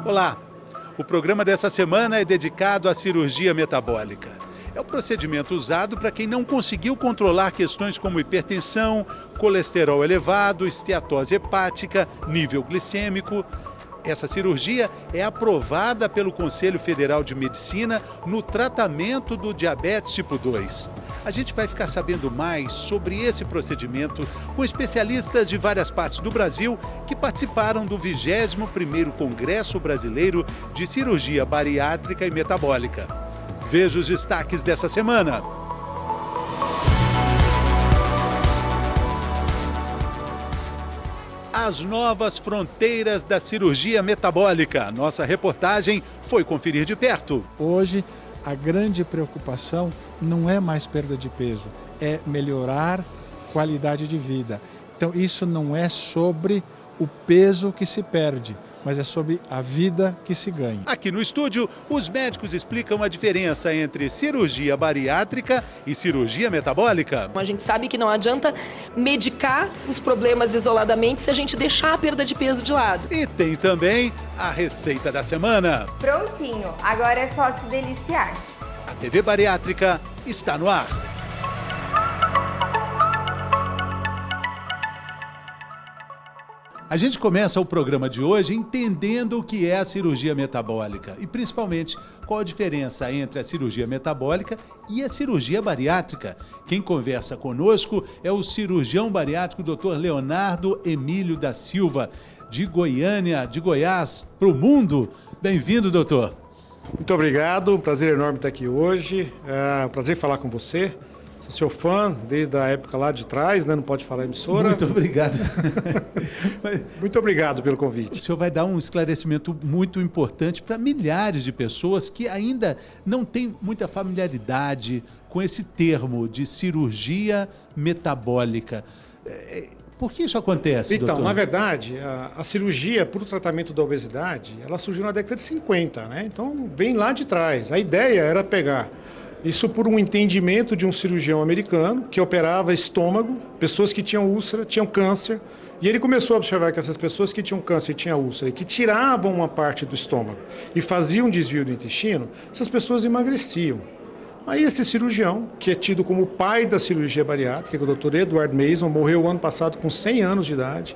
Olá, o programa dessa semana é dedicado à cirurgia metabólica. É o procedimento usado para quem não conseguiu controlar questões como hipertensão, colesterol elevado, esteatose hepática, nível glicêmico. Essa cirurgia é aprovada pelo Conselho Federal de Medicina no tratamento do diabetes tipo 2. A gente vai ficar sabendo mais sobre esse procedimento com especialistas de várias partes do Brasil que participaram do 21º Congresso Brasileiro de Cirurgia Bariátrica e Metabólica. Veja os destaques dessa semana. As novas fronteiras da cirurgia metabólica. Nossa reportagem foi conferir de perto. Hoje, a grande preocupação não é mais perda de peso, é melhorar qualidade de vida. Então, isso não é sobre o peso que se perde, mas é sobre a vida que se ganha. Aqui no estúdio, os médicos explicam a diferença entre cirurgia bariátrica e cirurgia metabólica. A gente sabe que não adianta medicar os problemas isoladamente se a gente deixar a perda de peso de lado. E tem também a receita da semana. Prontinho, agora é só se deliciar. A TV Bariátrica está no ar. A gente começa o programa de hoje entendendo o que é a cirurgia metabólica e, principalmente, qual a diferença entre a cirurgia metabólica e a cirurgia bariátrica. Quem conversa conosco é o cirurgião bariátrico Dr. Leonardo Emílio da Silva, de Goiânia, de Goiás, para o mundo. Bem-vindo, doutor. Muito obrigado, um prazer enorme estar aqui hoje, é um prazer falar com você. Sou seu fã desde a época lá de trás, né? Não pode falar emissora. Muito obrigado. Muito obrigado pelo convite. O senhor vai dar um esclarecimento muito importante para milhares de pessoas que ainda não têm muita familiaridade com esse termo de cirurgia metabólica. Por que isso acontece, então, doutor? Na verdade, a cirurgia para o tratamento da obesidade, ela surgiu na década de 50, né? Então, vem lá de trás. A ideia era pegar isso por um entendimento de um cirurgião americano que operava estômago, pessoas que tinham úlcera, tinham câncer, e ele começou a observar que essas pessoas que tinham câncer e tinham úlcera, e que tiravam uma parte do estômago e faziam desvio do intestino, essas pessoas emagreciam. Aí esse cirurgião, que é tido como o pai da cirurgia bariátrica, que é o Dr. Edward Mason, morreu ano passado com 100 anos de idade,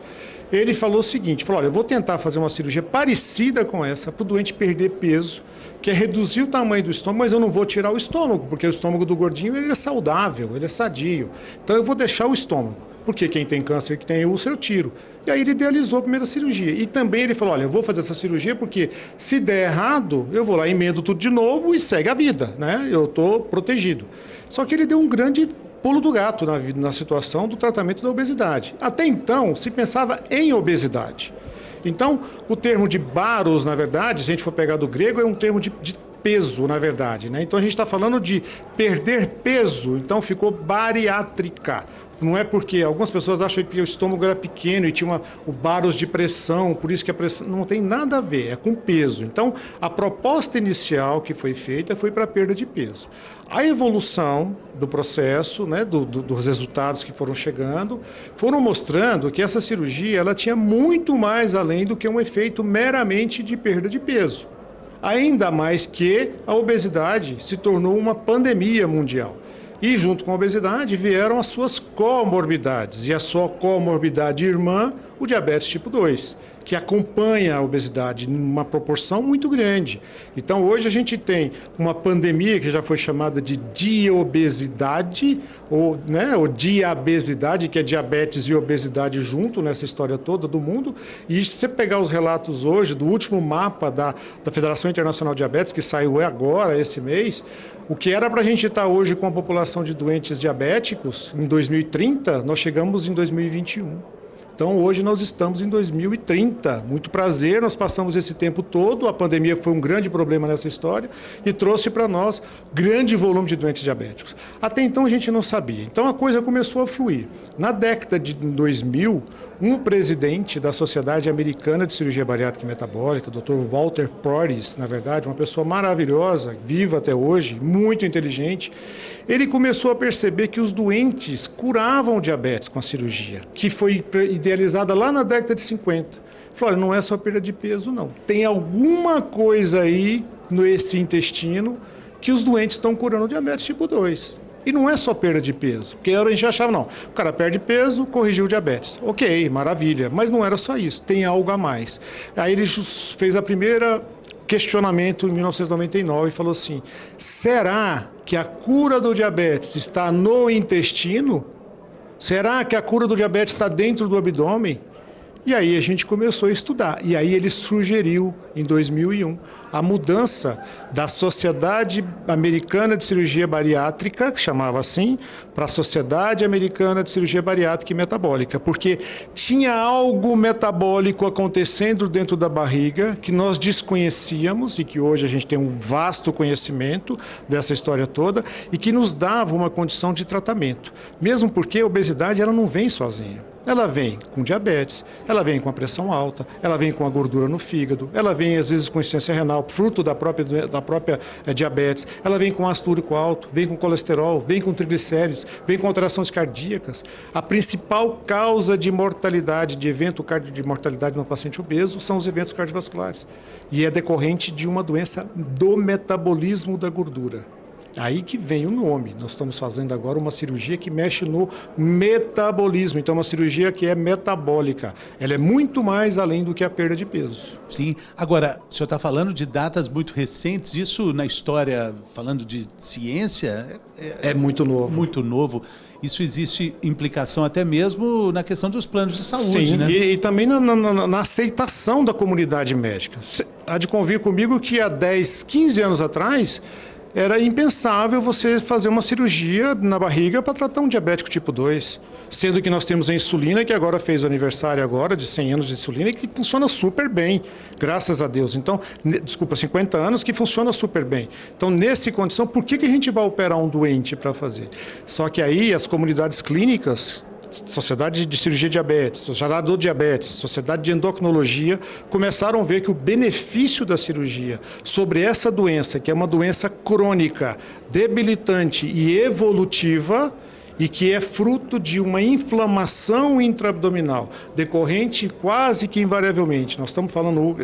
ele falou o seguinte, olha, eu vou tentar fazer uma cirurgia parecida com essa para o doente perder peso, que é reduzir o tamanho do estômago, mas eu não vou tirar o estômago, porque o estômago do gordinho ele é saudável, ele é sadio. Então eu vou deixar o estômago, porque quem tem câncer e que tem úlcera eu tiro. E aí ele idealizou a primeira cirurgia. E também ele falou, olha, eu vou fazer essa cirurgia porque se der errado, eu vou lá, emendo tudo de novo e segue a vida, né? Eu estou protegido. Só que ele deu um grande pulo do gato na situação do tratamento da obesidade. Até então, se pensava em obesidade. Então, o termo de baros, na verdade, se a gente for pegar do grego, é um termo de peso, na verdade, né? Então, a gente está falando de perder peso, então ficou bariátrica. Não é porque algumas pessoas acham que o estômago era pequeno e tinha o baros de pressão, por isso que a pressão não tem nada a ver, é com peso. Então, a proposta inicial que foi feita foi para perda de peso. A evolução do processo, né, dos resultados que foram chegando, foram mostrando que essa cirurgia ela tinha muito mais além do que um efeito meramente de perda de peso. Ainda mais que a obesidade se tornou uma pandemia mundial. E junto com a obesidade vieram as suas comorbidades. E a sua comorbidade irmã, o diabetes tipo 2, que acompanha a obesidade numa proporção muito grande. Então hoje a gente tem uma pandemia que já foi chamada de diobesidade, ou diabesidade, que é diabetes e obesidade junto nessa história toda do mundo. E se você pegar os relatos hoje do último mapa da Federação Internacional de Diabetes, que saiu agora, esse mês, o que era para a gente estar hoje com a população de doentes diabéticos em 2030, nós chegamos em 2021. Então, hoje nós estamos em 2030. Muito prazer, nós passamos esse tempo todo. A pandemia foi um grande problema nessa história e trouxe para nós grande volume de doentes diabéticos. Até então, a gente não sabia. Então, a coisa começou a fluir. Na década de 2000, um presidente da Sociedade Americana de Cirurgia Bariátrica e Metabólica, o Dr. Walter Porres, na verdade, uma pessoa maravilhosa, viva até hoje, muito inteligente, ele começou a perceber que os doentes curavam o diabetes com a cirurgia, que foi idealizada lá na década de 50. Falou, olha, não é só perda de peso, não. Tem alguma coisa aí nesse intestino que os doentes estão curando diabetes tipo 2. E não é só perda de peso, porque a gente achava, não, o cara perde peso, corrigiu o diabetes. Ok, maravilha, mas não era só isso, tem algo a mais. Aí ele fez a primeira questionamento em 1999 e falou assim, será que a cura do diabetes está no intestino? Será que a cura do diabetes está dentro do abdômen? E aí a gente começou a estudar. E aí ele sugeriu, em 2001, a mudança da Sociedade Americana de Cirurgia Bariátrica, que chamava assim, para a Sociedade Americana de Cirurgia Bariátrica e Metabólica, porque tinha algo metabólico acontecendo dentro da barriga que nós desconhecíamos e que hoje a gente tem um vasto conhecimento dessa história toda e que nos dava uma condição de tratamento. Mesmo porque a obesidade ela não vem sozinha. Ela vem com diabetes, ela vem com a pressão alta, ela vem com a gordura no fígado, ela vem às vezes com insuficiência renal, fruto da própria diabetes, ela vem com ácido úrico alto, vem com colesterol, vem com triglicéridos, vem com alterações cardíacas. A principal causa de mortalidade, de evento de mortalidade no paciente obeso são os eventos cardiovasculares. E é decorrente de uma doença do metabolismo da gordura. Aí que vem o nome. Nós estamos fazendo agora uma cirurgia que mexe no metabolismo. Então, uma cirurgia que é metabólica. Ela é muito mais além do que a perda de peso. Sim. Agora, o senhor está falando de datas muito recentes. Isso na história, falando de ciência... É muito novo. Muito novo. Isso existe implicação até mesmo na questão dos planos de saúde, sim, né? E também na aceitação da comunidade médica. Há de convir comigo que há 10, 15 anos atrás... Era impensável você fazer uma cirurgia na barriga para tratar um diabético tipo 2. Sendo que nós temos a insulina, que agora fez o aniversário agora de 100 anos de insulina, e que funciona super bem, graças a Deus. Então, 50 anos que funciona super bem. Então, nessa condição, por que a gente vai operar um doente para fazer? Só que aí as comunidades clínicas... Sociedade de Cirurgia Diabetes, Sociedade do Diabetes, Sociedade de Endocrinologia, começaram a ver que o benefício da cirurgia sobre essa doença, que é uma doença crônica, debilitante e evolutiva, e que é fruto de uma inflamação intraabdominal, decorrente quase que invariavelmente. Nós estamos falando,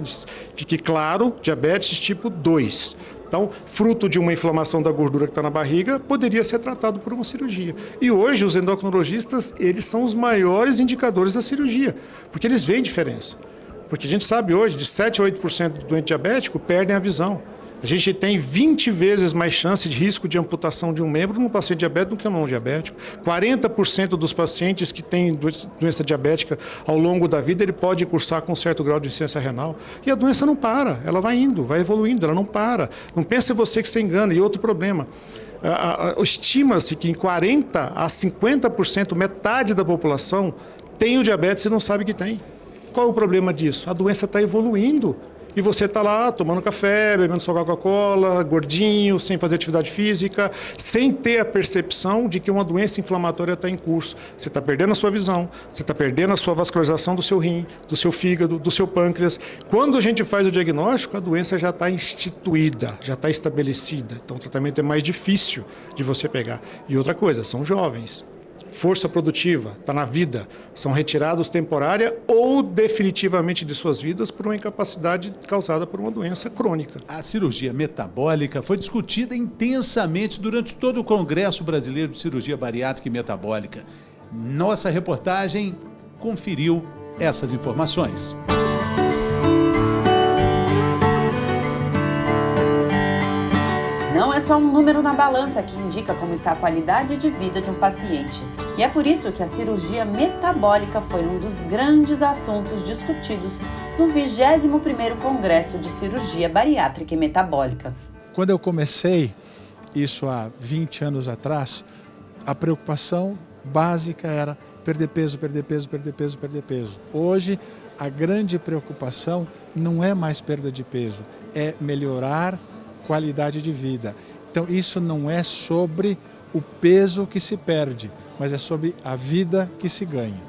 fique claro, diabetes tipo 2. Então, fruto de uma inflamação da gordura que está na barriga, poderia ser tratado por uma cirurgia. E hoje, os endocrinologistas, eles são os maiores indicadores da cirurgia, porque eles veem diferença. Porque a gente sabe hoje, de 7 a 8% do doente diabético perdem a visão. A gente tem 20 vezes mais chance de risco de amputação de um membro num paciente diabético do que um não diabético. 40% dos pacientes que têm doença diabética ao longo da vida, ele pode cursar com um certo grau de insuficiência renal. E a doença não para, ela vai indo, vai evoluindo, ela não para. Não pense você que você engana. E outro problema, estima-se que em 40% a 50%, metade da população tem o diabetes e não sabe que tem. Qual é o problema disso? A doença está evoluindo. E você está lá tomando café, bebendo sua Coca-Cola, gordinho, sem fazer atividade física, sem ter a percepção de que uma doença inflamatória está em curso. Você está perdendo a sua visão, você está perdendo a sua vascularização do seu rim, do seu fígado, do seu pâncreas. Quando a gente faz o diagnóstico, a doença já está instituída, já está estabelecida. Então o tratamento é mais difícil de você pegar. E outra coisa, são jovens. Força produtiva, está na vida, são retirados temporária ou definitivamente de suas vidas por uma incapacidade causada por uma doença crônica. A cirurgia metabólica foi discutida intensamente durante todo o Congresso Brasileiro de Cirurgia Bariátrica e Metabólica. Nossa reportagem conferiu essas informações. Não é só um número na balança que indica como está a qualidade de vida de um paciente. E é por isso que a cirurgia metabólica foi um dos grandes assuntos discutidos no 21º Congresso de Cirurgia Bariátrica e Metabólica. Quando eu comecei, isso há 20 anos atrás, a preocupação básica era perder peso, perder peso, perder peso, perder peso. Hoje, a grande preocupação não é mais perda de peso, é melhorar qualidade de vida. Então, isso não é sobre o peso que se perde, mas é sobre a vida que se ganha.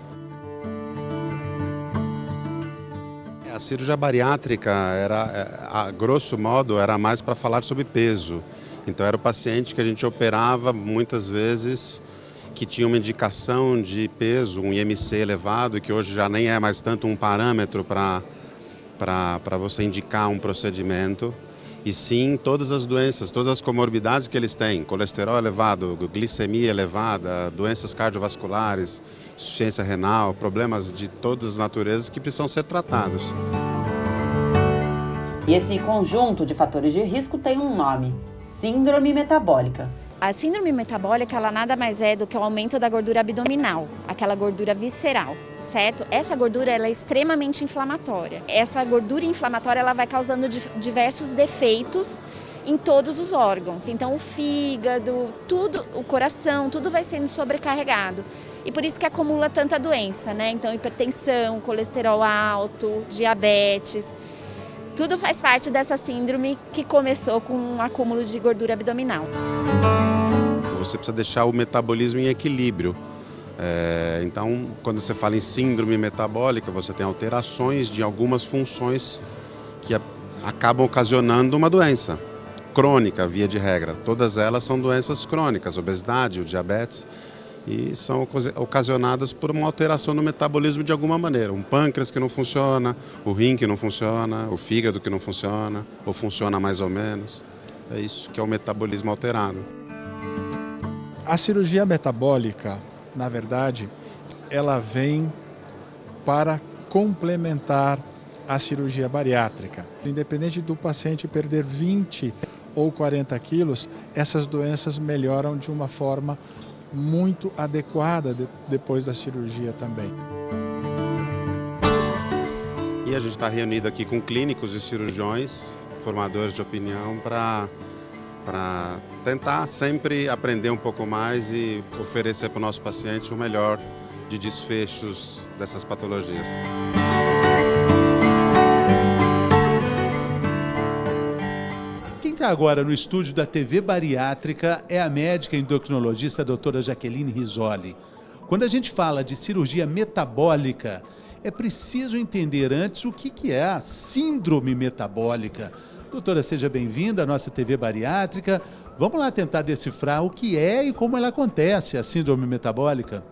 A cirurgia bariátrica era, a grosso modo, era mais para falar sobre peso. Então, era o paciente que a gente operava muitas vezes que tinha uma indicação de peso, um IMC elevado, que hoje já nem é mais tanto um parâmetro para você indicar um procedimento, e sim todas as doenças, todas as comorbidades que eles têm, colesterol elevado, glicemia elevada, doenças cardiovasculares, insuficiência renal, problemas de todas as naturezas que precisam ser tratados. E esse conjunto de fatores de risco tem um nome: síndrome metabólica. A síndrome metabólica, ela nada mais é do que o aumento da gordura abdominal, aquela gordura visceral, certo? Essa gordura, ela é extremamente inflamatória. Essa gordura inflamatória, ela vai causando diversos defeitos em todos os órgãos. Então, o fígado, tudo, o coração, tudo vai sendo sobrecarregado. E por isso que acumula tanta doença, né? Então, hipertensão, colesterol alto, diabetes. Tudo faz parte dessa síndrome que começou com um acúmulo de gordura abdominal. Você precisa deixar o metabolismo em equilíbrio. Então, quando você fala em síndrome metabólica, você tem alterações de algumas funções que acabam ocasionando uma doença crônica, via de regra. Todas elas são doenças crônicas, obesidade, o diabetes, e são ocasionadas por uma alteração no metabolismo de alguma maneira. Um pâncreas que não funciona, o rim que não funciona, o fígado que não funciona, ou funciona mais ou menos. É isso que é o metabolismo alterado. A cirurgia metabólica, na verdade, ela vem para complementar a cirurgia bariátrica. Independente do paciente perder 20 ou 40 quilos, essas doenças melhoram de uma forma muito adequada depois da cirurgia também. E a gente está reunido aqui com clínicos e cirurgiões, formadores de opinião, para tentar sempre aprender um pouco mais e oferecer para o nosso paciente o melhor de desfechos dessas patologias. Quem está agora no estúdio da TV Bariátrica é a médica endocrinologista a doutora Jaqueline Rizzoli. Quando a gente fala de cirurgia metabólica, é preciso entender antes o que é a síndrome metabólica. Doutora, seja bem-vinda à nossa TV Bariátrica. Vamos lá tentar decifrar o que é e como ela acontece, a síndrome metabólica.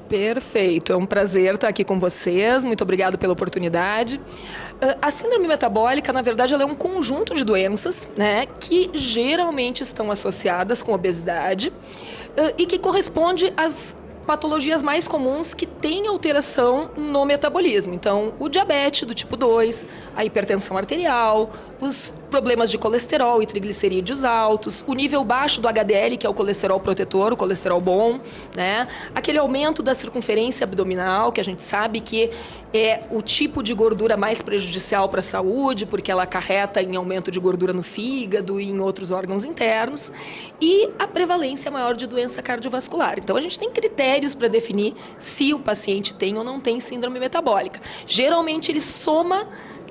Perfeito, é um prazer estar aqui com vocês, muito obrigado pela oportunidade. A síndrome metabólica, na verdade, ela é um conjunto de doenças, né, que geralmente estão associadas com obesidade e que corresponde às patologias mais comuns que têm alteração no metabolismo. Então, o diabetes do tipo 2, a hipertensão arterial, os problemas de colesterol e triglicerídeos altos, o nível baixo do HDL, que é o colesterol protetor, o colesterol bom, né? Aquele aumento da circunferência abdominal, que a gente sabe que é o tipo de gordura mais prejudicial para a saúde, porque ela acarreta em aumento de gordura no fígado e em outros órgãos internos, e a prevalência maior de doença cardiovascular. Então, a gente tem critérios para definir se o paciente tem ou não tem síndrome metabólica. Geralmente, ele soma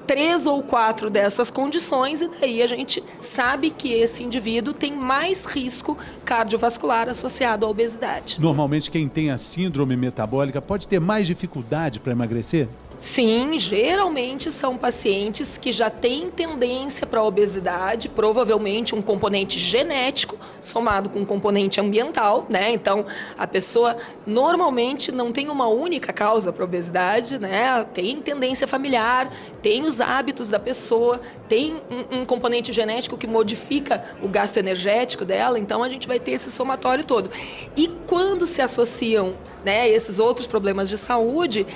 3 ou 4 dessas condições e daí a gente sabe que esse indivíduo tem mais risco cardiovascular associado à obesidade. Normalmente quem tem a síndrome metabólica pode ter mais dificuldade para emagrecer? Sim, geralmente são pacientes que já têm tendência para a obesidade, provavelmente um componente genético somado com um componente ambiental, né? Então, a pessoa normalmente não tem uma única causa para a obesidade, né? Tem tendência familiar, tem os hábitos da pessoa, tem um componente genético que modifica o gasto energético dela, então a gente vai ter esse somatório todo. E quando se associam, né, esses outros problemas de saúde,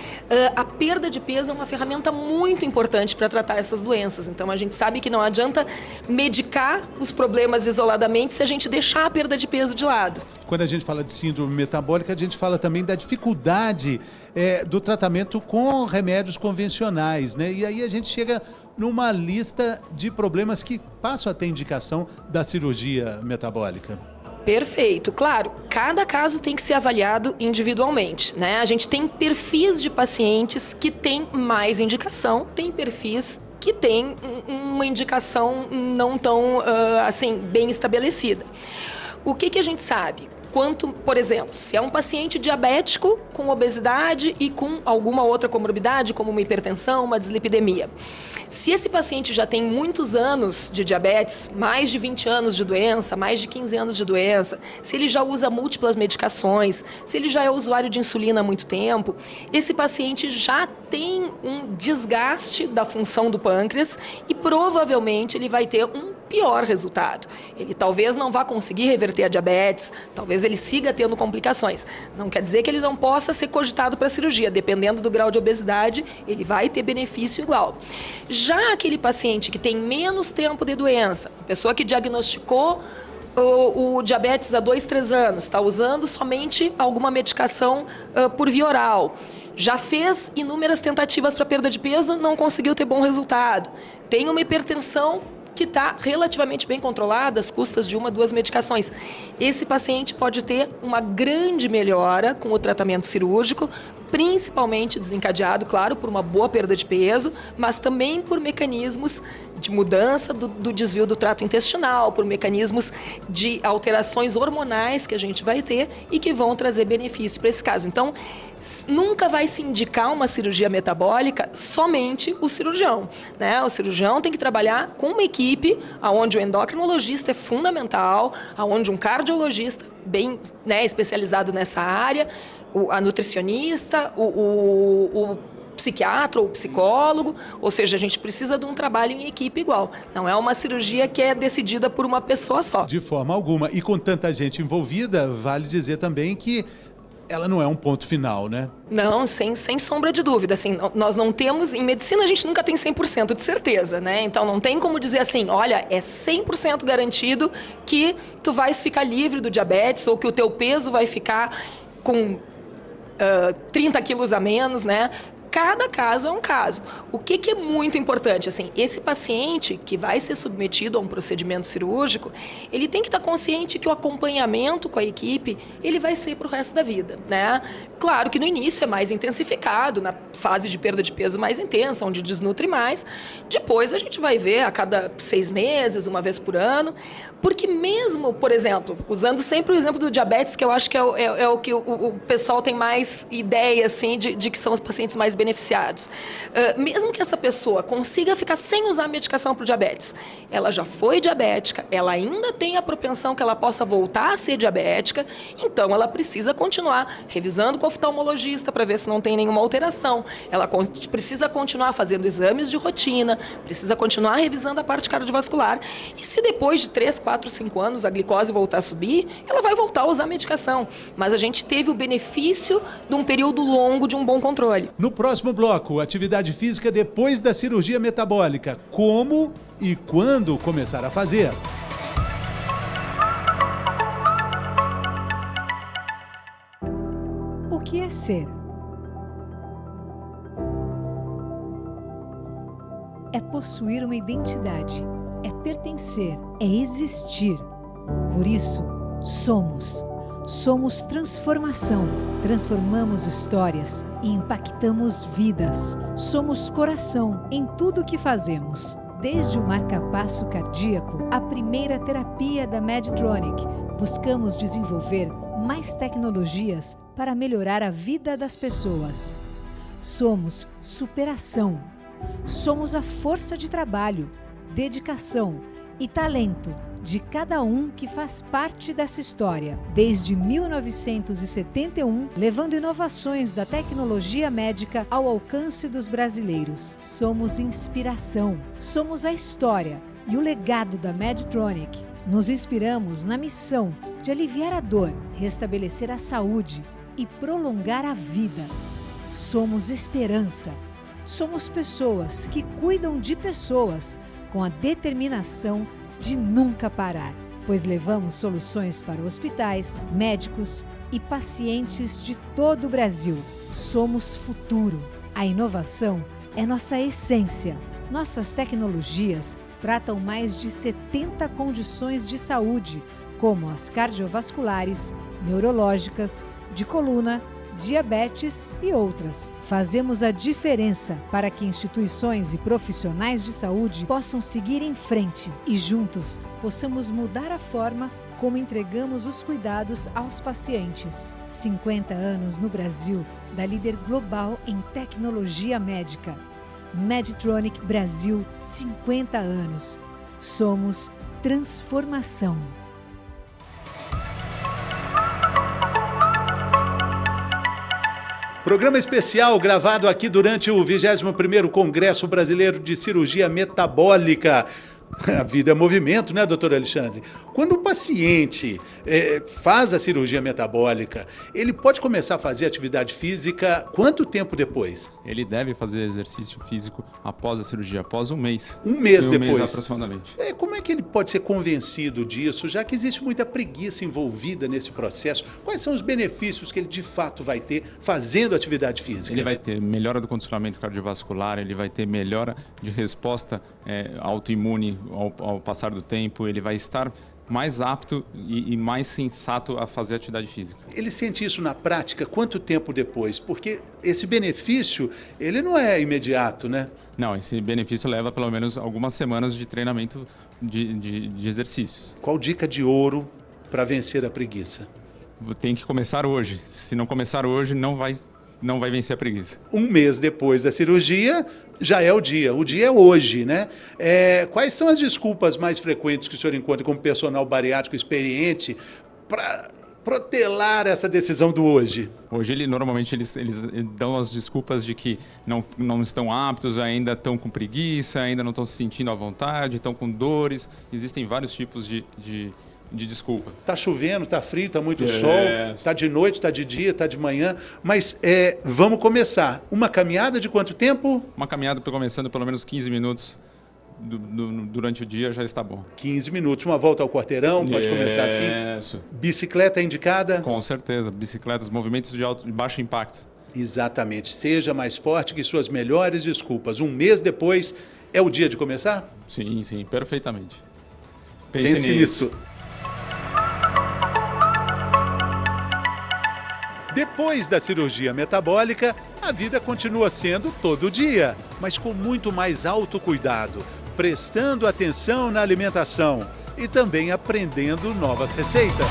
a perda de peso é uma ferramenta muito importante para tratar essas doenças. Então, a gente sabe que não adianta medicar os problemas isoladamente se a gente deixar a perda de peso de lado. Quando a gente fala de síndrome metabólica, a gente fala também da dificuldade do tratamento com remédios convencionais, né? E aí a gente chega numa lista de problemas que passam a ter indicação da cirurgia metabólica. Perfeito. Claro, cada caso tem que ser avaliado individualmente, né? A gente tem perfis de pacientes que têm mais indicação, tem perfis que têm uma indicação não tão, assim, bem estabelecida. O que a gente sabe? quanto, por exemplo, se é um paciente diabético com obesidade e com alguma outra comorbidade, como uma hipertensão, uma dislipidemia. Se esse paciente já tem muitos anos de diabetes, mais de 20 anos de doença, mais de 15 anos de doença, se ele já usa múltiplas medicações, se ele já é usuário de insulina há muito tempo, esse paciente já tem um desgaste da função do pâncreas e provavelmente ele vai ter um pior resultado. Ele talvez não vá conseguir reverter a diabetes, talvez ele siga tendo complicações. Não quer dizer que ele não possa ser cogitado para cirurgia. Dependendo do grau de obesidade, ele vai ter benefício igual. Já aquele paciente que tem menos tempo de doença, a pessoa que diagnosticou o diabetes há 2, 3 anos, está usando somente alguma medicação por via oral, já fez inúmeras tentativas para perda de peso, não conseguiu ter bom resultado, tem uma hipertensão que está relativamente bem controlada, às custas de 1, 2 medicações. Esse paciente pode ter uma grande melhora com o tratamento cirúrgico, principalmente desencadeado, claro, por uma boa perda de peso, mas também por mecanismos de mudança do desvio do trato intestinal, por mecanismos de alterações hormonais que a gente vai ter e que vão trazer benefício para esse caso. Então, nunca vai se indicar uma cirurgia metabólica somente o cirurgião, né? O cirurgião tem que trabalhar com uma equipe onde o endocrinologista é fundamental, onde um cardiologista bem, né, especializado nessa área, a nutricionista, o psiquiatra ou psicólogo, ou seja, a gente precisa de um trabalho em equipe igual. Não é uma cirurgia que é decidida por uma pessoa só. De forma alguma. E com tanta gente envolvida, vale dizer também que ela não é um ponto final, né? Não, sem sombra de dúvida. Assim, nós não temos... Em medicina, a gente nunca tem 100% de certeza, né? Então, não tem como dizer assim, olha, é 100% garantido que tu vais ficar livre do diabetes ou que o teu peso vai ficar com 30 quilos a menos, né? Cada caso é um caso. O que é muito importante? Assim, esse paciente que vai ser submetido a um procedimento cirúrgico, ele tem que estar consciente que o acompanhamento com a equipe, ele vai ser para o resto da vida, né? Claro que no início é mais intensificado, na fase de perda de peso mais intensa, onde desnutre mais. Depois a gente vai ver a cada 6 meses, uma vez por ano. Porque mesmo, por exemplo, usando sempre o exemplo do diabetes, que eu acho que é o que o pessoal tem mais ideia, assim, de que são os pacientes mais beneficiados. Mesmo que essa pessoa consiga ficar sem usar medicação para o diabetes, ela já foi diabética, ela ainda tem a propensão que ela possa voltar a ser diabética, então ela precisa continuar revisando com o oftalmologista para ver se não tem nenhuma alteração, ela precisa continuar fazendo exames de rotina, precisa continuar revisando a parte cardiovascular, e se depois de 3, 4, 5 anos a glicose voltar a subir, ela vai voltar a usar a medicação, mas a gente teve o benefício de um período longo de um bom controle. No próximo bloco, atividade física depois da cirurgia metabólica. Como e quando começar a fazer? O que é ser? É possuir uma identidade, é pertencer, é existir. Por isso, somos. Somos transformação, transformamos histórias e impactamos vidas. Somos coração em tudo que fazemos. Desde o marca-passo cardíaco, a primeira terapia da Medtronic, buscamos desenvolver mais tecnologias para melhorar a vida das pessoas. Somos superação. Somos a força de trabalho, dedicação e talento de cada um que faz parte dessa história. Desde 1971, levando inovações da tecnologia médica ao alcance dos brasileiros. Somos inspiração, somos a história e o legado da Medtronic. Nos inspiramos na missão de aliviar a dor, restabelecer a saúde e prolongar a vida. Somos esperança. Somos pessoas que cuidam de pessoas com a determinação de nunca parar, pois levamos soluções para hospitais, médicos e pacientes de todo o Brasil. Somos futuro. A inovação é nossa essência. Nossas tecnologias tratam mais de 70 condições de saúde, como as cardiovasculares, neurológicas, de coluna, diabetes e outras. Fazemos a diferença para que instituições e profissionais de saúde possam seguir em frente e juntos possamos mudar a forma como entregamos os cuidados aos pacientes. 50 anos no Brasil, da líder global em tecnologia médica. Medtronic Brasil, 50 anos. Somos transformação. Programa especial gravado aqui durante o 21º Congresso Brasileiro de Cirurgia Metabólica. A vida é movimento, né, doutor Alexandre? Quando o paciente faz a cirurgia metabólica, ele pode começar a fazer atividade física quanto tempo depois? Ele deve fazer exercício físico após a cirurgia, após um mês. Um mês depois? Um mês aproximadamente. Como é que ele pode ser convencido disso, já que existe muita preguiça envolvida nesse processo? Quais são os benefícios que ele de fato vai ter fazendo atividade física? Ele vai ter melhora do condicionamento cardiovascular, ele vai ter melhora de resposta autoimune ao passar do tempo, ele vai estar mais apto e mais sensato a fazer atividade física. Ele sente isso na prática quanto tempo depois? Porque esse benefício, ele não é imediato, né? Não, esse benefício leva pelo menos algumas semanas de treinamento de exercícios. Qual dica de ouro para vencer a preguiça? Tem que começar hoje. Se não começar hoje, não vai vencer a preguiça. Um mês depois da cirurgia, já é o dia é hoje, né? Quais são as desculpas mais frequentes que o senhor encontra como personal bariátrico experiente para protelar essa decisão do hoje? Hoje, normalmente, eles dão as desculpas de que não estão aptos, ainda estão com preguiça, ainda não estão se sentindo à vontade, estão com dores. Existem vários tipos de desculpas. Está chovendo, está frio, está muito sol, está de noite, está de dia, está de manhã, mas vamos começar. Uma caminhada de quanto tempo? Uma caminhada começando pelo menos 15 minutos durante o dia já está bom. 15 minutos, uma volta ao quarteirão, pode começar assim? Isso. Bicicleta é indicada? Com certeza, bicicletas, movimentos de baixo impacto. Exatamente, seja mais forte que suas melhores desculpas. Um mês depois é o dia de começar? Sim, perfeitamente. Pense nisso. Depois da cirurgia metabólica, a vida continua sendo todo dia, mas com muito mais autocuidado, prestando atenção na alimentação e também aprendendo novas receitas.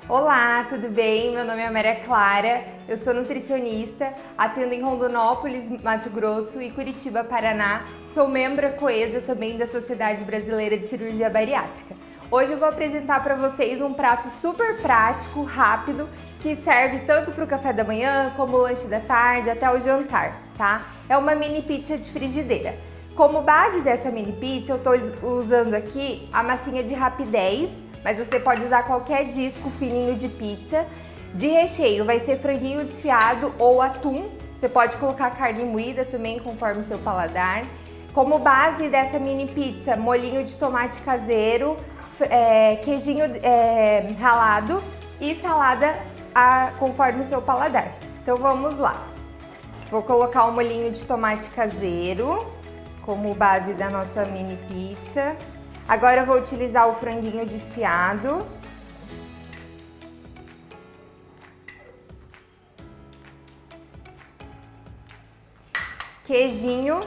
Olá, tudo bem? Meu nome é Maria Clara, eu sou nutricionista, atendo em Rondonópolis, Mato Grosso e Curitiba, Paraná. Sou membro coesa também da Sociedade Brasileira de Cirurgia Bariátrica. Hoje eu vou apresentar para vocês um prato super prático, rápido, que serve tanto para o café da manhã, como o lanche da tarde, até o jantar, tá? É uma mini pizza de frigideira. Como base dessa mini pizza, eu estou usando aqui a massinha de rapidez, mas você pode usar qualquer disco fininho de pizza. De recheio vai ser franguinho desfiado ou atum. Você pode colocar carne moída também, conforme o seu paladar. Como base dessa mini pizza, molhinho de tomate caseiro, queijinho ralado e salada conforme o seu paladar. Então vamos lá. Vou colocar o molhinho de tomate caseiro como base da nossa mini pizza. Agora eu vou utilizar o franguinho desfiado. Queijinho.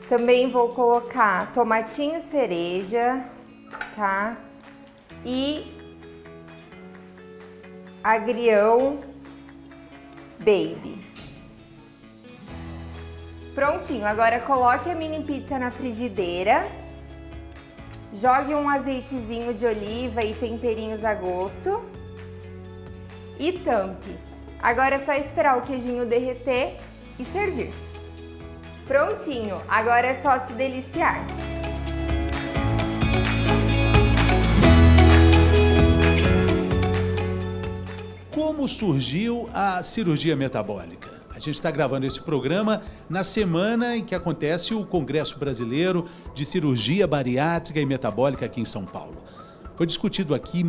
Também vou colocar tomatinho cereja, tá? E agrião baby. Prontinho, agora coloque a mini pizza na frigideira, jogue um azeitezinho de oliva e temperinhos a gosto e tampe. Agora é só esperar o queijinho derreter e servir. Prontinho, agora é só se deliciar. Como surgiu a cirurgia metabólica? A gente está gravando esse programa na semana em que acontece o Congresso Brasileiro de Cirurgia Bariátrica e Metabólica aqui em São Paulo. Foi discutido aqui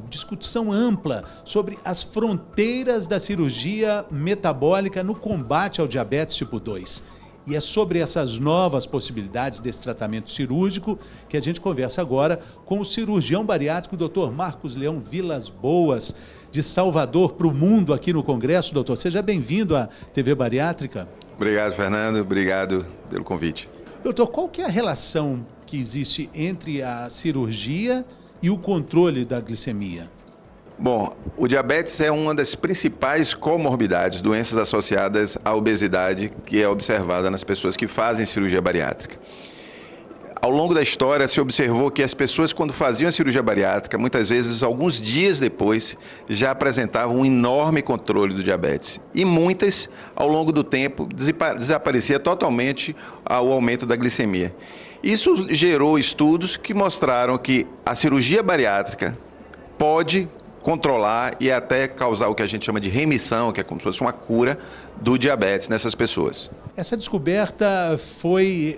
discussão ampla sobre as fronteiras da cirurgia metabólica no combate ao diabetes tipo 2. E é sobre essas novas possibilidades desse tratamento cirúrgico que a gente conversa agora com o cirurgião bariátrico Dr. Marcos Leão Vilas Boas, de Salvador para o mundo aqui no Congresso. Doutor, seja bem-vindo à TV Bariátrica. Obrigado, Fernando. Obrigado pelo convite. Doutor, qual que é a relação que existe entre a cirurgia e o controle da glicemia? Bom, o diabetes é uma das principais comorbidades, doenças associadas à obesidade, que é observada nas pessoas que fazem cirurgia bariátrica. Ao longo da história, se observou que as pessoas, quando faziam a cirurgia bariátrica, muitas vezes, alguns dias depois, já apresentavam um enorme controle do diabetes. E muitas, ao longo do tempo, desaparecia totalmente o aumento da glicemia. Isso gerou estudos que mostraram que a cirurgia bariátrica pode controlar e até causar o que a gente chama de remissão, que é como se fosse uma cura do diabetes nessas pessoas. Essa descoberta foi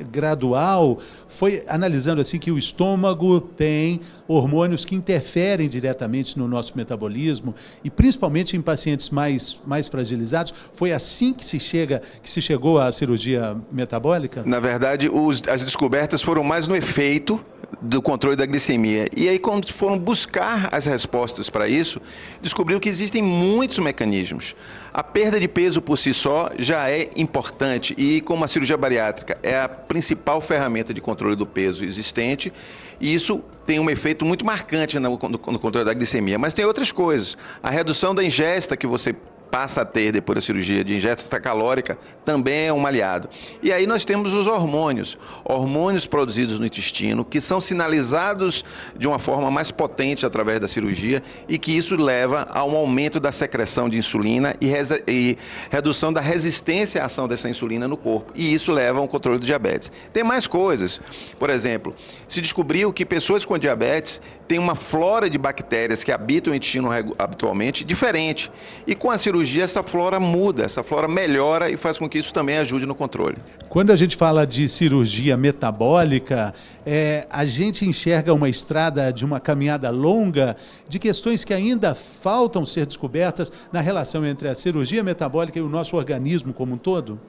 gradual, foi analisando assim que o estômago tem hormônios que interferem diretamente no nosso metabolismo e principalmente em pacientes mais fragilizados. Foi assim que se chegou à cirurgia metabólica? Na verdade, as descobertas foram mais no efeito do controle da glicemia. E aí, quando foram buscar as respostas para isso, descobriu que existem muitos mecanismos. A perda de peso por si só já é importante e, como a cirurgia bariátrica é a principal ferramenta de controle do peso existente, isso tem um efeito muito marcante no controle da glicemia. Mas tem outras coisas. A redução da ingesta que você passa a ter depois da cirurgia de ingesta calórica, também é um aliado. E aí nós temos os hormônios produzidos no intestino, que são sinalizados de uma forma mais potente através da cirurgia e que isso leva a um aumento da secreção de insulina e redução da resistência à ação dessa insulina no corpo. E isso leva a um controle do diabetes. Tem mais coisas. Por exemplo, se descobriu que pessoas com diabetes têm uma flora de bactérias que habitam o intestino habitualmente diferente. E com a cirurgia essa flora muda, essa flora melhora e faz com que isso também ajude no controle. Quando a gente fala de cirurgia metabólica, a gente enxerga uma estrada de uma caminhada longa de questões que ainda faltam ser descobertas na relação entre a cirurgia metabólica e o nosso organismo como um todo?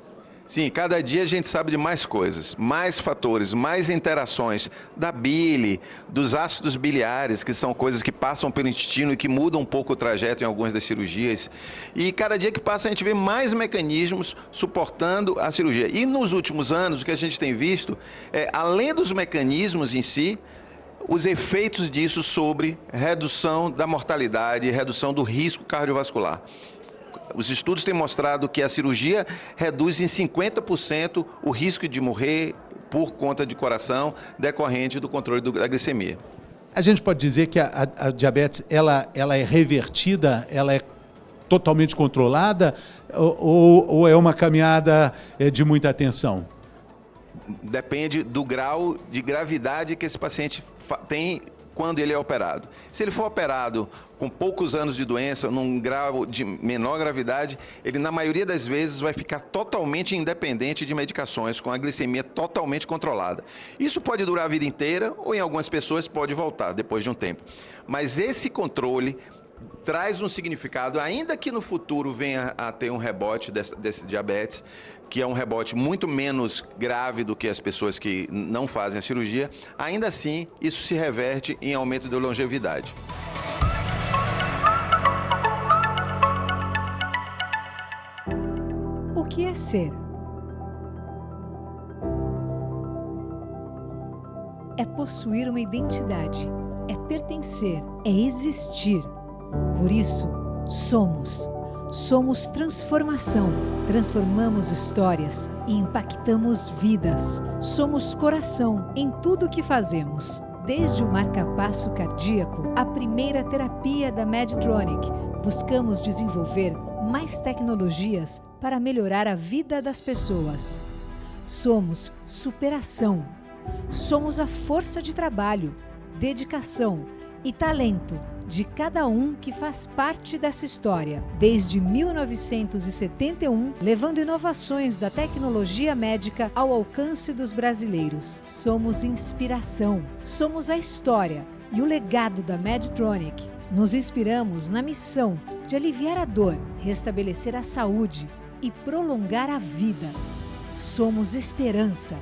Sim, cada dia a gente sabe de mais coisas, mais fatores, mais interações da bile, dos ácidos biliares, que são coisas que passam pelo intestino e que mudam um pouco o trajeto em algumas das cirurgias. E cada dia que passa a gente vê mais mecanismos suportando a cirurgia. E nos últimos anos o que a gente tem visto é, além dos mecanismos em si, os efeitos disso sobre redução da mortalidade e redução do risco cardiovascular. Os estudos têm mostrado que a cirurgia reduz em 50% o risco de morrer por conta de coração decorrente do controle da glicemia. A gente pode dizer que a diabetes ela é revertida, ela é totalmente controlada ou é uma caminhada de muita atenção? Depende do grau de gravidade que esse paciente tem quando ele é operado. Se ele for operado com poucos anos de doença, num grau de menor gravidade, ele na maioria das vezes vai ficar totalmente independente de medicações, com a glicemia totalmente controlada. Isso pode durar a vida inteira ou em algumas pessoas pode voltar depois de um tempo. Mas esse controle traz um significado, ainda que no futuro venha a ter um rebote desse diabetes, que é um rebote muito menos grave do que as pessoas que não fazem a cirurgia, ainda assim isso se reverte em aumento da longevidade. O que é ser? É possuir uma identidade, é pertencer, é existir. Por isso, somos. Somos transformação. Transformamos histórias e impactamos vidas. Somos coração em tudo o que fazemos. Desde o marca-passo cardíaco, a primeira terapia da Medtronic, buscamos desenvolver mais tecnologias para melhorar a vida das pessoas. Somos superação. Somos a força de trabalho, dedicação e talento de cada um que faz parte dessa história. Desde 1971, levando inovações da tecnologia médica ao alcance dos brasileiros. Somos inspiração, somos a história e o legado da Medtronic. Nos inspiramos na missão de aliviar a dor, restabelecer a saúde e prolongar a vida. somos esperança.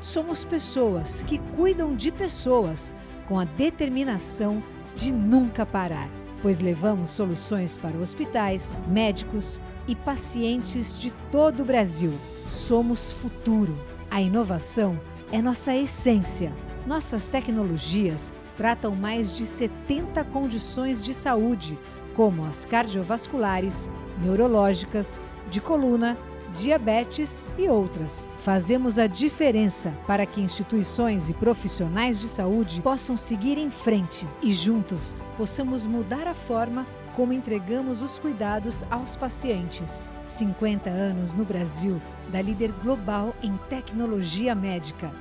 Somos pessoas que cuidam de pessoas com a determinação de nunca parar, pois levamos soluções para hospitais, médicos e pacientes de todo o Brasil. Somos futuro. A inovação é nossa essência. Nossas tecnologias tratam mais de 70 condições de saúde, como as cardiovasculares, neurológicas, de coluna, diabetes e outras. Fazemos a diferença para que instituições e profissionais de saúde possam seguir em frente e juntos possamos mudar a forma como entregamos os cuidados aos pacientes. 50 anos no Brasil da líder global em tecnologia médica.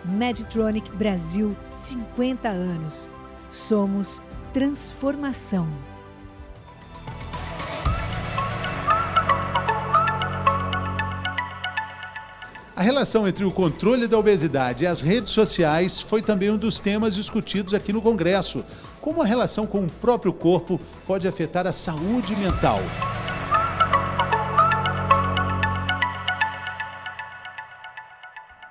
Medtronic Brasil, 50 anos. Somos transformação. A relação entre o controle da obesidade e as redes sociais foi também um dos temas discutidos aqui no Congresso. Como a relação com o próprio corpo pode afetar a saúde mental?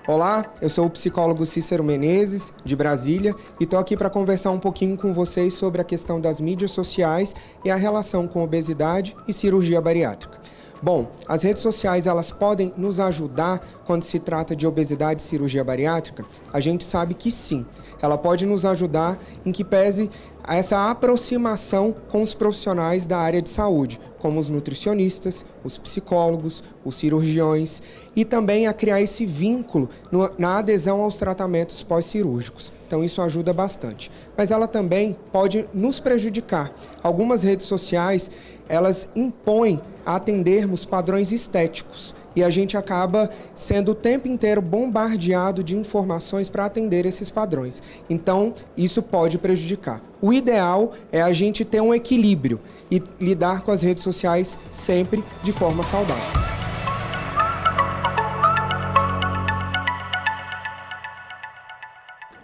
Olá, eu sou o psicólogo Cícero Menezes, de Brasília, e estou aqui para conversar um pouquinho com vocês sobre a questão das mídias sociais e a relação com obesidade e cirurgia bariátrica. Bom, as redes sociais elas podem nos ajudar quando se trata de obesidade e cirurgia bariátrica? A gente sabe que sim. Ela pode nos ajudar em que pese essa aproximação com os profissionais da área de saúde, como os nutricionistas, os psicólogos, os cirurgiões, e também a criar esse vínculo na adesão aos tratamentos pós-cirúrgicos. Então isso ajuda bastante. Mas ela também pode nos prejudicar. Algumas redes sociais, elas impõem a atendermos padrões estéticos e a gente acaba sendo o tempo inteiro bombardeado de informações para atender esses padrões. Então, isso pode prejudicar. O ideal é a gente ter um equilíbrio e lidar com as redes sociais sempre de forma saudável.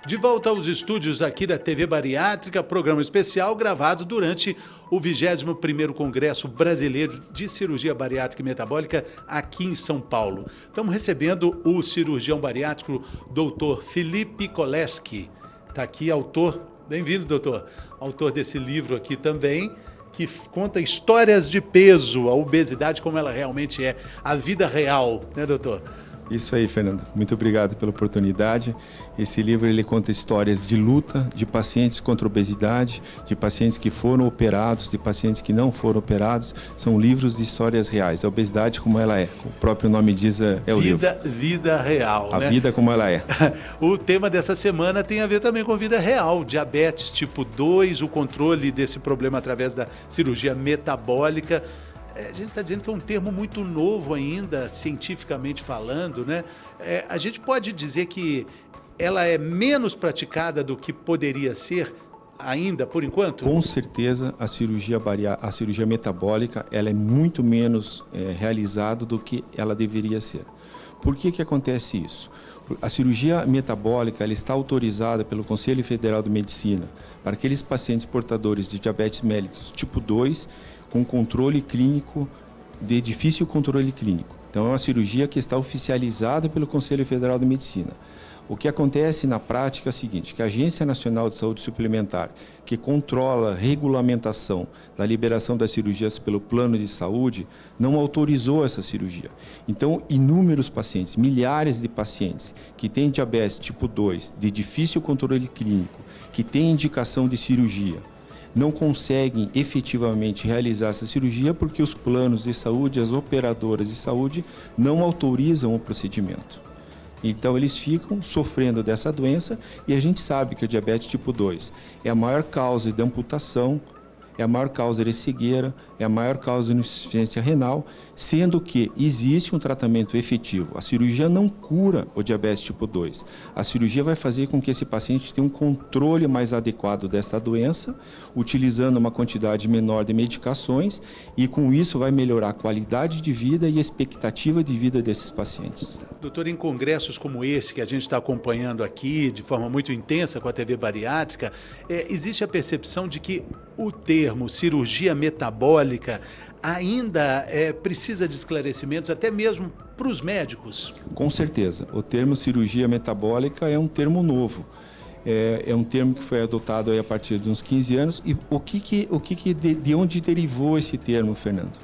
De volta aos estúdios aqui da TV Bariátrica, programa especial gravado durante o 21º Congresso Brasileiro de Cirurgia Bariátrica e Metabólica aqui em São Paulo. Estamos recebendo o cirurgião bariátrico Dr. Felipe Koleski. Está aqui, autor, bem-vindo, doutor, autor desse livro aqui também, que conta histórias de peso, a obesidade como ela realmente é, a vida real, né, doutor? Isso aí, Fernando. Muito obrigado pela oportunidade. Esse livro ele conta histórias de luta de pacientes contra a obesidade, de pacientes que foram operados, de pacientes que não foram operados. São livros de histórias reais. A obesidade como ela é. O próprio nome diz é o livro. Vida real, né? A vida como ela é. O tema dessa semana tem a ver também com vida real. Diabetes tipo 2, o controle desse problema através da cirurgia metabólica. A gente está dizendo que é um termo muito novo ainda, cientificamente falando, né? A gente pode dizer que ela é menos praticada do que poderia ser ainda, por enquanto? Com certeza, a cirurgia metabólica ela é muito menos realizada do que ela deveria ser. Por que acontece isso? A cirurgia metabólica ela está autorizada pelo Conselho Federal de Medicina para aqueles pacientes portadores de diabetes mellitus tipo 2 com controle clínico, de difícil controle clínico. Então é uma cirurgia que está oficializada pelo Conselho Federal de Medicina. O que acontece na prática é o seguinte, que a Agência Nacional de Saúde Suplementar, que controla a regulamentação da liberação das cirurgias pelo plano de saúde, não autorizou essa cirurgia. Então, inúmeros pacientes, milhares de pacientes que têm diabetes tipo 2, de difícil controle clínico, que têm indicação de cirurgia, não conseguem efetivamente realizar essa cirurgia porque os planos de saúde, as operadoras de saúde, não autorizam o procedimento. Então eles ficam sofrendo dessa doença e a gente sabe que o diabetes tipo 2 é a maior causa de amputação, é a maior causa de cegueira, é a maior causa de insuficiência renal, sendo que existe um tratamento efetivo. A cirurgia não cura o diabetes tipo 2. A cirurgia vai fazer com que esse paciente tenha um controle mais adequado dessa doença, utilizando uma quantidade menor de medicações e com isso vai melhorar a qualidade de vida e a expectativa de vida desses pacientes. Doutor, em congressos como esse que a gente está acompanhando aqui de forma muito intensa com a TV Bariátrica, existe a percepção de que o termo cirurgia metabólica ainda precisa de esclarecimentos, até mesmo para os médicos? Com certeza. O termo cirurgia metabólica é um termo novo. É um termo que foi adotado aí a partir de uns 15 anos. E de onde derivou esse termo, Fernando?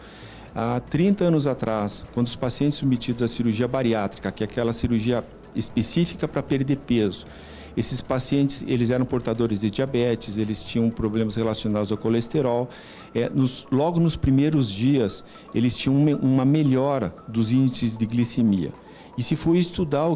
Há 30 anos atrás, quando os pacientes submetidos à cirurgia bariátrica, que é aquela cirurgia específica para perder peso, esses pacientes eles eram portadores de diabetes, eles tinham problemas relacionados ao colesterol. Logo nos primeiros dias, eles tinham uma melhora dos índices de glicemia. E se foi estudar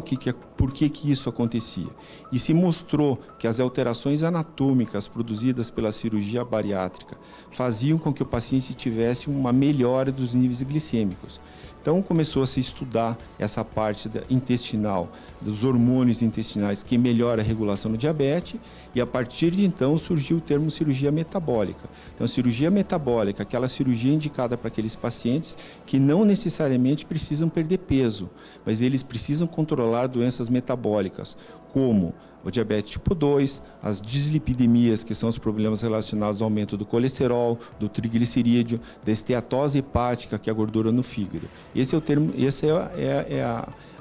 por que isso acontecia, e se mostrou que as alterações anatômicas produzidas pela cirurgia bariátrica faziam com que o paciente tivesse uma melhora dos níveis glicêmicos. Então começou a se estudar essa parte intestinal, dos hormônios intestinais que melhora a regulação do diabetes, e a partir de então surgiu o termo cirurgia metabólica. Então cirurgia metabólica, aquela cirurgia indicada para aqueles pacientes que não necessariamente precisam perder peso, mas eles precisam controlar doenças metabólicas, como o diabetes tipo 2, as dislipidemias, que são os problemas relacionados ao aumento do colesterol, do triglicerídeo, da esteatose hepática, que é a gordura no fígado. Essa é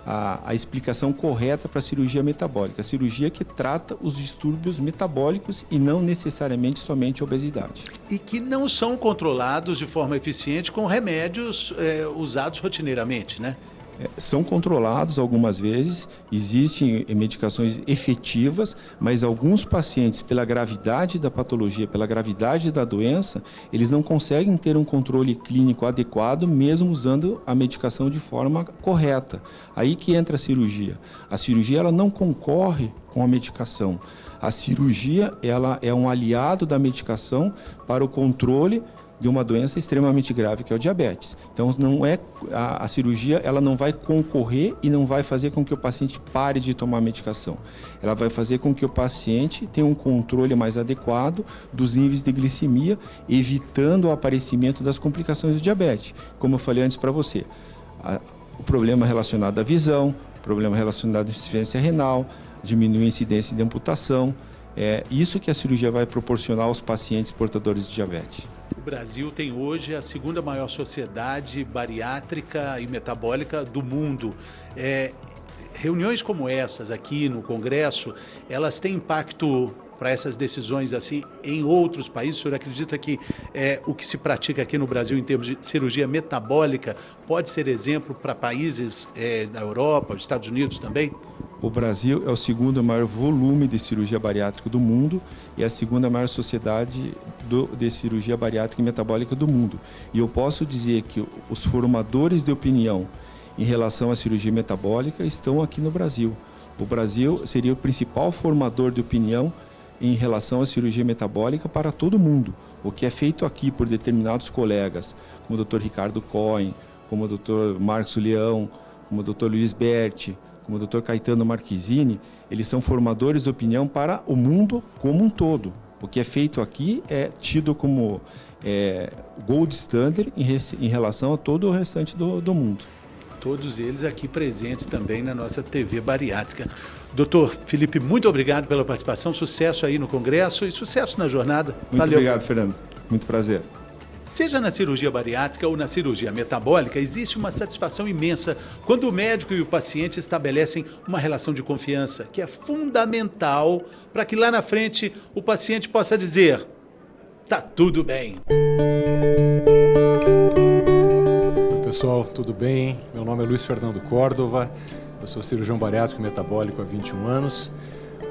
a explicação correta para a cirurgia metabólica. A cirurgia que trata os distúrbios metabólicos e não necessariamente somente a obesidade. E que não são controlados de forma eficiente com remédios usados rotineiramente, né? São controlados algumas vezes, existem medicações efetivas, mas alguns pacientes, pela gravidade da patologia, pela gravidade da doença, eles não conseguem ter um controle clínico adequado, mesmo usando a medicação de forma correta. Aí que entra a cirurgia. A cirurgia ela não concorre com a medicação. A cirurgia ela é um aliado da medicação para o controle de uma doença extremamente grave, que é o diabetes. Então, a cirurgia ela não vai concorrer e não vai fazer com que o paciente pare de tomar medicação. Ela vai fazer com que o paciente tenha um controle mais adequado dos níveis de glicemia, evitando o aparecimento das complicações do diabetes. Como eu falei antes para você, o problema relacionado à visão, o problema relacionado à insuficiência renal, diminuir a incidência de amputação. É isso que a cirurgia vai proporcionar aos pacientes portadores de diabetes. O Brasil tem hoje a segunda maior sociedade bariátrica e metabólica do mundo. Reuniões como essas aqui no Congresso, elas têm impacto para essas decisões assim em outros países? O senhor acredita que o que se pratica aqui no Brasil em termos de cirurgia metabólica pode ser exemplo para países da Europa, Estados Unidos também? O Brasil é o segundo maior volume de cirurgia bariátrica do mundo e a segunda maior sociedade de cirurgia bariátrica e metabólica do mundo. E eu posso dizer que os formadores de opinião em relação à cirurgia metabólica estão aqui no Brasil. O Brasil seria o principal formador de opinião em relação à cirurgia metabólica para todo mundo. O que é feito aqui por determinados colegas, como o Dr. Ricardo Cohen, como o Dr. Marcos Leão, como o Dr. Luiz Berti, como o Dr. Caetano Marquezini, eles são formadores de opinião para o mundo como um todo. O que é feito aqui é tido como gold standard em relação a todo o restante do mundo. Todos eles aqui presentes também na nossa TV Bariátrica. Doutor Felipe, muito obrigado pela participação, sucesso aí no Congresso e sucesso na jornada. Muito Valeu. Obrigado, Fernando. Muito prazer. Seja na cirurgia bariátrica ou na cirurgia metabólica, existe uma satisfação imensa quando o médico e o paciente estabelecem uma relação de confiança, que é fundamental para que lá na frente o paciente possa dizer: tá tudo bem. Oi, pessoal, tudo bem? Meu nome é Luiz Fernando Córdova, eu sou cirurgião bariátrico e metabólico há 21 anos.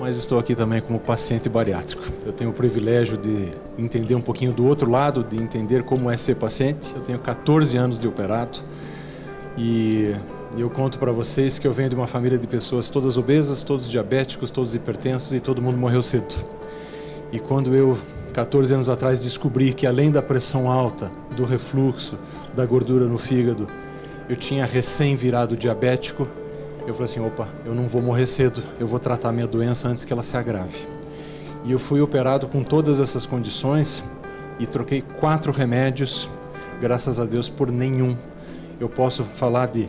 Mas estou aqui também como paciente bariátrico. Eu tenho o privilégio de entender um pouquinho do outro lado, de entender como é ser paciente. Eu tenho 14 anos de operado e eu conto para vocês que eu venho de uma família de pessoas todas obesas, todos diabéticos, todos hipertensos e todo mundo morreu cedo. E quando eu, 14 anos atrás, descobri que além da pressão alta, do refluxo, da gordura no fígado, eu tinha recém virado diabético, eu falei assim, opa, eu não vou morrer cedo, eu vou tratar minha doença antes que ela se agrave. E eu fui operado com todas essas condições e troquei 4 remédios, graças a Deus, por nenhum. Eu posso falar de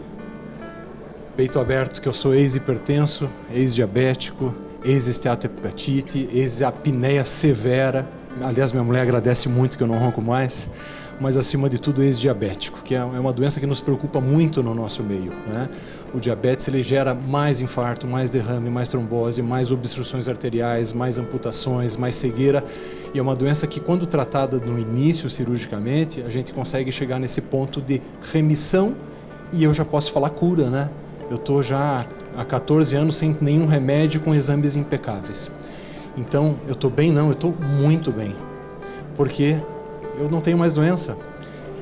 peito aberto, que eu sou ex-hipertenso, ex-diabético, ex-esteatohepatite, ex-apneia severa. Aliás, minha mulher agradece muito que eu não ronco mais, mas acima de tudo ex-diabético, que é uma doença que nos preocupa muito no nosso meio, né? O diabetes ele gera mais infarto, mais derrame, mais trombose, mais obstruções arteriais, mais amputações, mais cegueira, e é uma doença que, quando tratada no início cirurgicamente, a gente consegue chegar nesse ponto de remissão e eu já posso falar cura, né? Eu estou já há 14 anos sem nenhum remédio, com exames impecáveis. Então, eu estou bem? Não, eu estou muito bem, porque eu não tenho mais doença.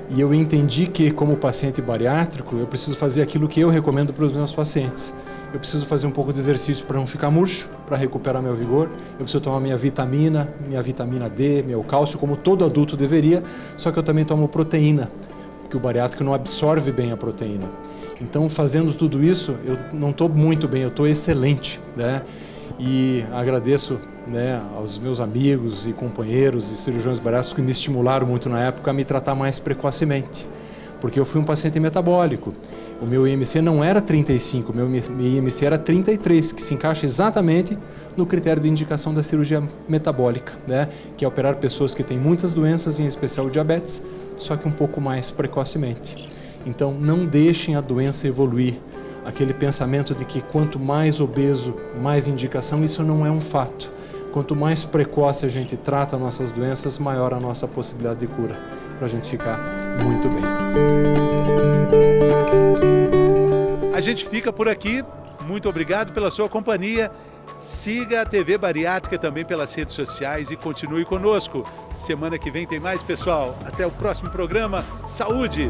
E eu entendi que, como paciente bariátrico, eu preciso fazer aquilo que eu recomendo para os meus pacientes. Eu preciso fazer um pouco de exercício para não ficar murcho, para recuperar meu vigor. Eu preciso tomar minha vitamina D, meu cálcio, como todo adulto deveria, só que eu também tomo proteína, porque o bariátrico não absorve bem a proteína. Então, fazendo tudo isso, eu não estou muito bem, eu estou excelente, né? E agradeço, né, aos meus amigos e companheiros e cirurgiões bariátricos que me estimularam muito na época a me tratar mais precocemente, porque eu fui um paciente metabólico. O meu IMC não era 35, o meu IMC era 33, que se encaixa exatamente no critério de indicação da cirurgia metabólica, né, que é operar pessoas que têm muitas doenças, em especial o diabetes, só que um pouco mais precocemente. Então, não deixem a doença evoluir. Aquele pensamento de que quanto mais obeso, mais indicação, isso não é um fato. Quanto mais precoce a gente trata nossas doenças, maior a nossa possibilidade de cura, para a gente ficar muito bem. A gente fica por aqui. Muito obrigado pela sua companhia. Siga a TV Bariátrica também pelas redes sociais e continue conosco. Semana que vem tem mais, pessoal. Até o próximo programa. Saúde!